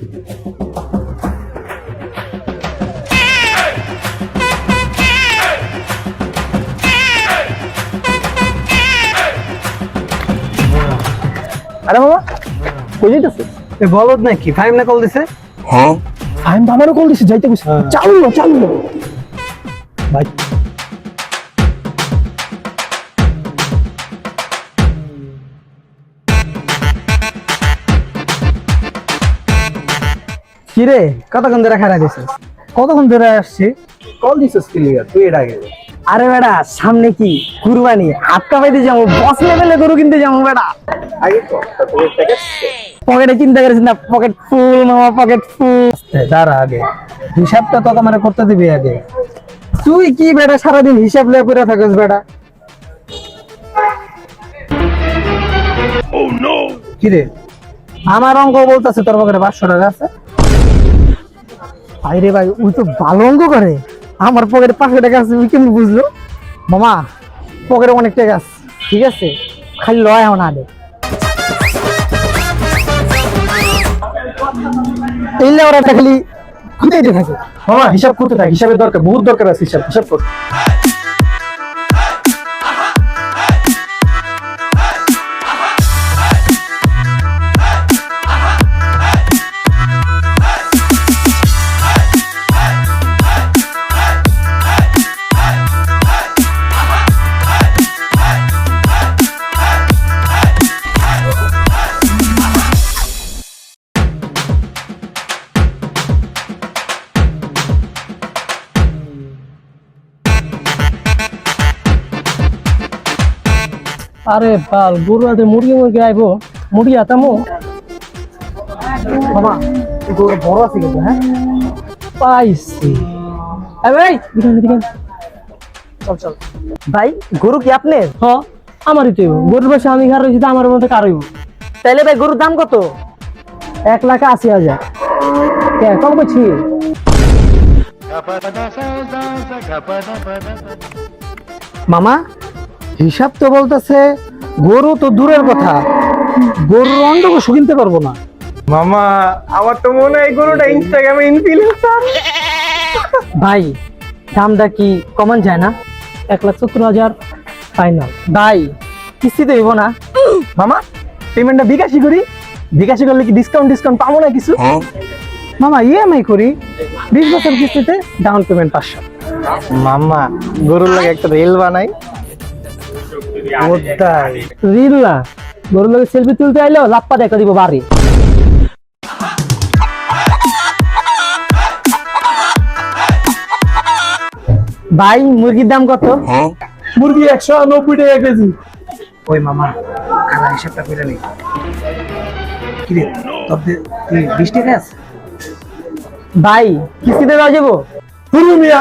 আরে মামা কই যাইতেছে? এ বলদ নাকি ফাইম না কল দিছে? হ্যাঁ ফাইম আমারও কল দিছে, যাইতে কইছে। চালু না ভাই। কি রে কতক্ষণ ধরে খারাপ দিছিস? কতক্ষণ ধরে আসছি? কল দিছিস ক্লিয়ার তুই এর আগে। আরে বেটা সামনে কি কুরবানি, হাত কামাইতে যাবো, বস লেভেলে গরু কিনতে যাবো বেটা। আগে তো তারপরে প্যাকেজ পকেটে চিন্তা করিস না, পকেট ফুল মামা, পকেট ফুল। দাঁড়া আগে হিসাবটা তো আমার করতে দিবি আগে। তুই কি বেটা সারাদিন হিসাব লিয়ে পড়ে থাকিস বেটা? কি রে আমার অঙ্ক বলতেছে তোর পকেটে 500 টাকা আছে? ভাই রে ভাই ওই তো ভালো অঙ্ক করে, আমার পকেটে 500 টাকা আছে ওই কেমন বুঝলো? মামা পকেটে অনেক টাকা আছে, ঠিক আছে খালি লয় এখন আগে। এইলে ওরা খালি খুঁজেইতে থাকে। মামা হিসাব করতে থাক, হিসাবের দরকার, বহুত দরকার আছে হিসাব কর। আরে বাল গরু আদে মুরগি আইবো, মুরগি আতামো। মামা গরু বড় আছে কিন্তু। হ্যাঁ পাইছি। ভাই দিকেন চল চল। ভাই গরু কি আপনার? হ্যাঁ আমারই তো। গরুর পাশে আমি ঘর রয়েছি, আমার মধ্যে কারইব। তাইলে ভাই গরুর দাম কত? 1,80,000। কম করছি? মামা হিসাব তো বলতেছে গরু তো দূরের কথা, গরুর অন্ধকোষ কিনতে পারবো না। মামা আমার তো মনে হয় গরুটা ইনস্টাগ্রামে ইনফ্লুয়েন্সার। ভাই দামটা কি কমান যায় না? 1,70,000 ফাইনাল। ভাই কিস্তিতে হইব না? মামা পেমেন্টটা বিকাশই করি, বিকাশই করলে কি ডিসকাউন্ট পাবো না কিছু? মামা ইএমআই করি, 20 বছর কিস্তিতে, ডাউন পেমেন্ট 500। মামা গরুর লাগে একটা রেল বানাই। রিল না, গরুর লোকের সেলফি তুলতে আইলেও লাপ্পা দেখা দিব বাড়ি। ভাই মুরগির দাম কত? মুরগি 190 টাকা কেজি। ওই মামা খালা হিসাবটা করে নেই। কি রে তোর 20 টাকা আছে? ভাই কিস্তিতে দেওয়া যাবো? মিয়া